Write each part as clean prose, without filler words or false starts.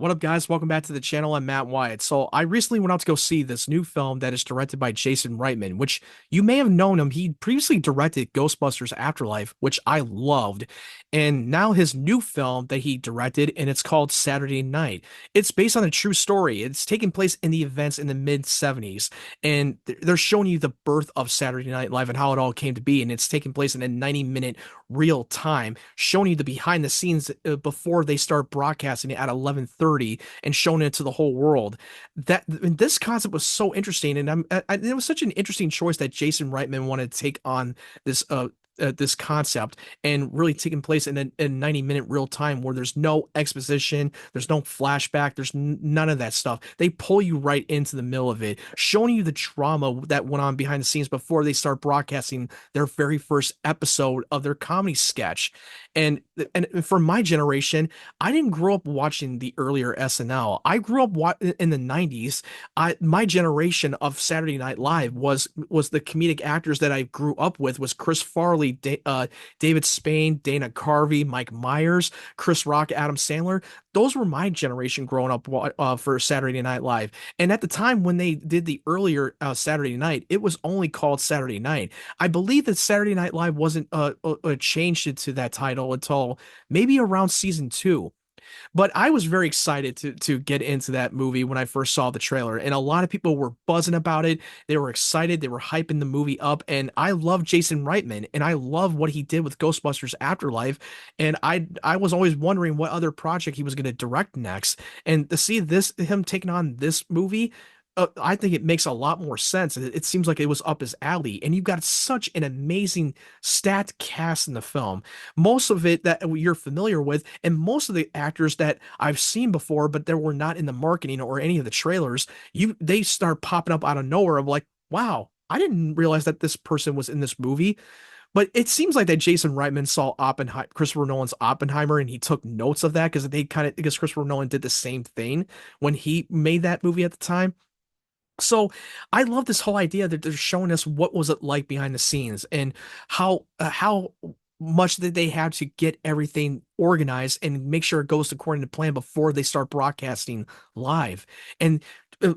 What up, guys? Welcome back to the channel. I'm Matt Wyatt. So, I recently went out to go see this new film that is directed by Jason Reitman, which you may have known him. He previously directed Ghostbusters Afterlife, which I loved. And now his new film that he directed, and it's called Saturday Night. It's based on a true story. It's taking place in the events in the mid 70s. And they're showing you the birth of Saturday Night Live and how it all came to be. And it's taking place in a 90-minute real time, showing you the behind the scenes before they start broadcasting it at 11:30 and showing it to the whole world. This concept was so interesting, and it was such an interesting choice that Jason Reitman wanted to take on this this concept and really taking place in a 90-minute real time where there's no exposition, there's no flashback, there's none of that stuff. They pull you right into the middle of it, showing you the drama that went on behind the scenes before they start broadcasting their very first episode of their comedy sketch. And for my generation, I didn't grow up watching the earlier SNL. I grew up in the 90s. My generation of Saturday Night Live was the comedic actors that I grew up with was Chris Farley, David Spain, Dana Carvey, Mike Myers, Chris Rock, Adam Sandler. Those were my generation growing up for Saturday Night Live. And at the time when they did the earlier Saturday Night, it was only called Saturday Night. I believe that Saturday Night Live wasn't changed it to that title until maybe around season two. But I was very excited to get into that movie when I first saw the trailer, and a lot of people were buzzing about it. They were excited, they were hyping the movie up, and I love Jason Reitman, and I love what he did with Ghostbusters Afterlife, and I was always wondering what other project he was going to direct next, and to see him taking on this movie. I think it makes a lot more sense. It seems like it was up his alley, and you've got such an amazing stat cast in the film. Most of it that you're familiar with, and most of the actors that I've seen before, but they were not in the marketing or any of the trailers. They start popping up out of nowhere. Of like, wow, I didn't realize that this person was in this movie. But it seems like that Jason Reitman saw Christopher Nolan's Oppenheimer, and he took notes of that because Christopher Nolan did the same thing when he made that movie at the time. So I love this whole idea that they're showing us what was it like behind the scenes and how much that they had to get everything organized and make sure it goes according to plan before they start broadcasting live. And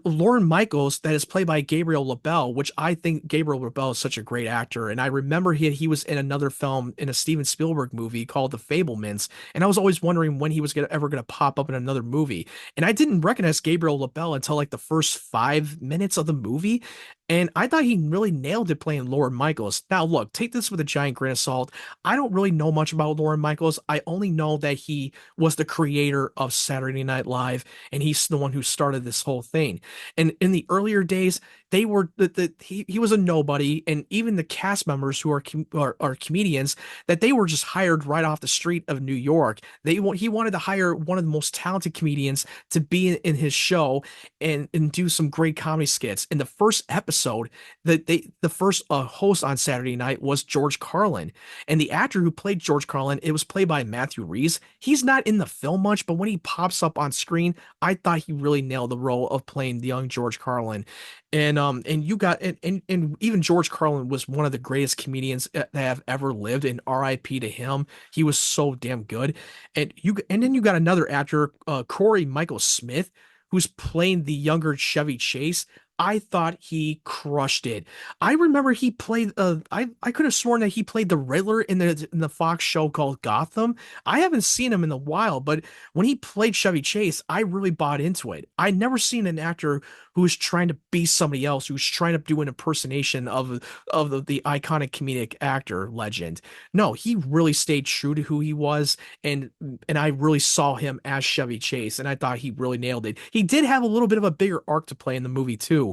Lorne Michaels, that is played by Gabriel LaBelle, which I think Gabriel LaBelle is such a great actor. And I remember he was in another film in a Steven Spielberg movie called The Fablemans, and I was always wondering when he was ever gonna pop up in another movie. And I didn't recognize Gabriel LaBelle until like the first 5 minutes of the movie. And I thought he really nailed it playing Lorne Michaels. Now, look, take this with a giant grain of salt. I don't really know much about Lorne Michaels. I only know that he was the creator of Saturday Night Live, and he's the one who started this whole thing. And in the earlier days, they were he was a nobody, and even the cast members who are comedians that they were just hired right off the street of New York. He wanted to hire one of the most talented comedians to be in his show and do some great comedy skits. In the first episode, the first host on Saturday Night was George Carlin, and the actor who played George Carlin, it was played by Matthew Rhys. He's not in the film much, but when he pops up on screen, I thought he really nailed the role of playing the young George Carlin. And you got and even George Carlin was one of the greatest comedians that have ever lived, and RIP to him. He was so damn good. And then you got another actor, Cory Michael Smith, who's playing the younger Chevy Chase. I thought he crushed it. I remember he played I could have sworn that he played the Riddler in the Fox show called Gotham. I haven't seen him in a while, but when he played Chevy Chase, I really bought into it. I'd never seen an actor who was trying to be somebody else, who was trying to do an impersonation of the iconic comedic actor legend. No, he really stayed true to who he was, and I really saw him as Chevy Chase, and I thought he really nailed it. He did have a little bit of a bigger arc to play in the movie too.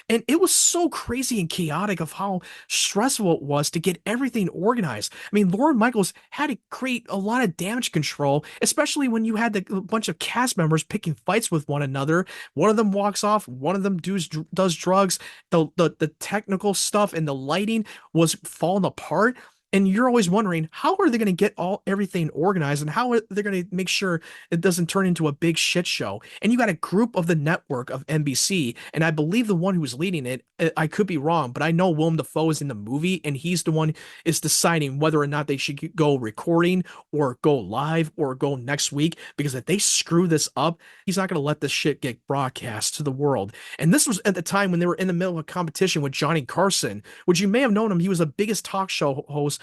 And it was so crazy and chaotic of how stressful it was to get everything organized. I mean, Lorne Michaels had to create a lot of damage control, especially when you had the bunch of cast members picking fights with one another. One of them walks off, one of them does drugs. The technical stuff and the lighting was falling apart. And you're always wondering, how are they going to get all everything organized, and how are they going to make sure it doesn't turn into a big shit show? And you got a group of the network of NBC, and I believe the one who's leading it, I could be wrong, but I know Willem Dafoe is in the movie, and he's the one is deciding whether or not they should go recording or go live or go next week. Because if they screw this up, he's not going to let this shit get broadcast to the world. And this was at the time when they were in the middle of a competition with Johnny Carson, which you may have known him. He was the biggest talk show host,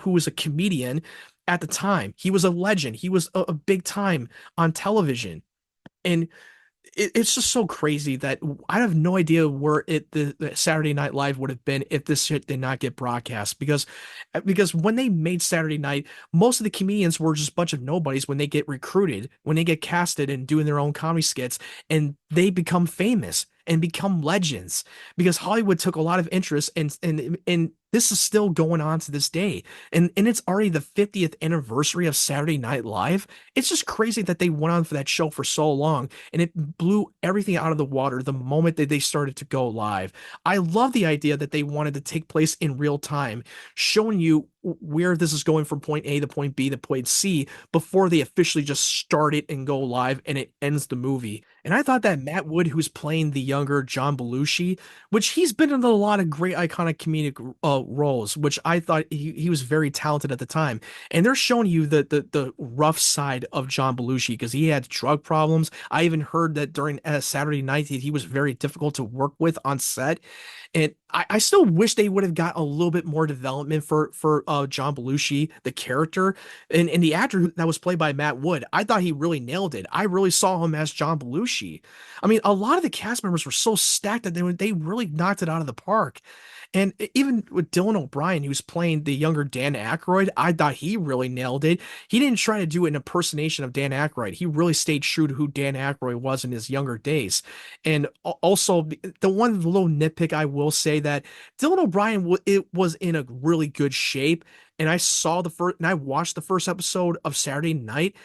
who was a comedian at the time. He was a legend. He was a big time on television. And it's just so crazy that I have no idea where the Saturday Night Live would have been if this shit did not get broadcast. Because when they made Saturday Night, most of the comedians were just a bunch of nobodies when they get recruited, when they get casted and doing their own comedy skits, and they become famous and become legends because Hollywood took a lot of interest, and this is still going on to this day. And it's already the 50th anniversary of Saturday Night Live. It's just crazy that they went on for that show for so long, and it blew everything out of the water the moment that they started to go live. I love the idea that they wanted to take place in real time, showing you where this is going from point A to point B to point C before they officially just start it and go live and it ends the movie. And I thought that Matt Wood, who's playing the younger John Belushi, which he's been in a lot of great iconic comedic roles, which I thought he was very talented at the time. And they're showing you the rough side of John Belushi because he had drug problems. I even heard that during Saturday Night he was very difficult to work with on set. And I still wish they would have got a little bit more development for John Belushi, the character, and the actor that was played by Matt Wood. I thought he really nailed it. I really saw him as John Belushi. I mean, a lot of the cast members were so stacked that they really knocked it out of the park. And even with Dylan O'Brien, who's playing the younger Dan Aykroyd, I thought he really nailed it. He didn't try to do an impersonation of Dan Aykroyd. He really stayed true to who Dan Aykroyd was in his younger days. And also, the one little nitpick I will say that Dylan O'Brien it was in a really good shape. And I watched the first episode of Saturday Night.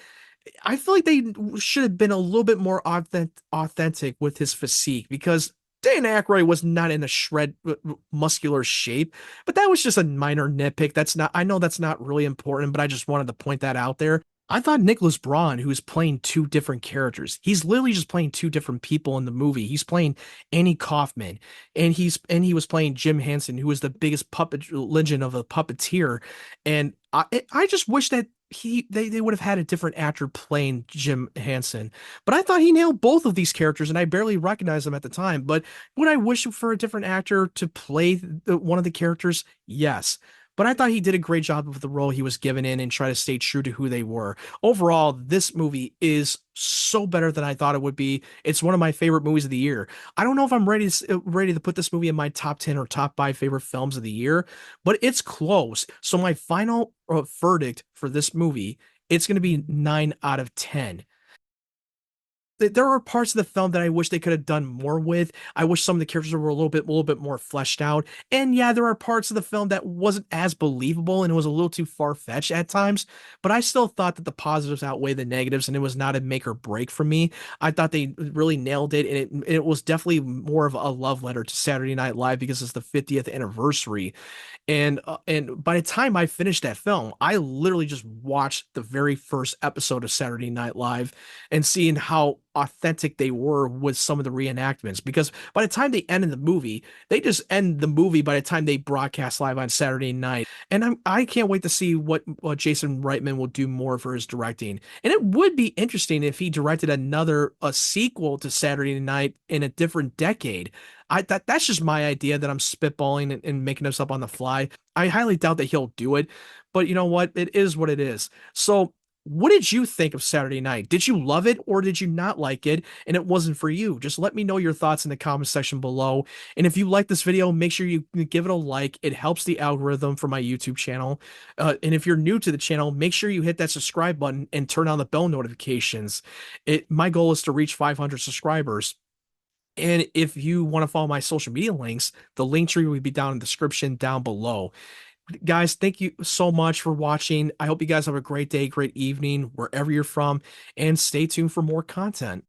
I feel like they should have been a little bit more authentic with his physique because Dan Aykroyd was not in a muscular shape, but that was just a minor nitpick. I know that's not really important, but I just wanted to point that out there. I thought Nicholas Braun, who is playing two different characters, he's literally just playing two different people in the movie. He's playing Annie Kaufman, and he was playing Jim Henson, who was the biggest puppet legend of a puppeteer. And I just wish that they would have had a different actor playing Jim Henson. But I thought he nailed both of these characters, and I barely recognized them at the time. But would I wish for a different actor to play one of the characters? Yes. But I thought he did a great job of the role he was given in and try to stay true to who they were. Overall, this movie is so better than I thought it would be. It's one of my favorite movies of the year. I don't know if I'm ready to put this movie in my top 10 or top 5 favorite films of the year, but it's close. So my final verdict for this movie, it's going to be 9 out of 10. There are parts of the film that I wish they could have done more with. I wish some of the characters were a little bit more fleshed out. And yeah, there are parts of the film that wasn't as believable and it was a little too far-fetched at times, but I still thought that the positives outweigh the negatives and it was not a make or break for me. I thought they really nailed it, and it was definitely more of a love letter to Saturday Night Live because it's the 50th anniversary. And by the time I finished that film, I literally just watched the very first episode of Saturday Night Live and seeing how authentic they were with some of the reenactments. Because by the time they ended the movie, they just end the movie by the time they broadcast live on Saturday night. And I can't wait to see what Jason Reitman will do more for his directing. And it would be interesting if he directed a sequel to Saturday Night in a different decade. That's just my idea that I'm spitballing and making this up on the fly. I highly doubt that he'll do it, but you know what? It is what it is. So what did you think of Saturday Night? Did you love it or did you not like it and it wasn't for you? Just let me know your thoughts in the comment section below. And if you like this video, make sure you give it a like. It helps the algorithm for my YouTube channel. And if you're new to the channel, make sure you hit that subscribe button and turn on the bell notifications. My goal is to reach 500 subscribers. And if you want to follow my social media links, the link tree will be down in the description down below. Guys, thank you so much for watching. I hope you guys have a great day, great evening, wherever you're from, and stay tuned for more content.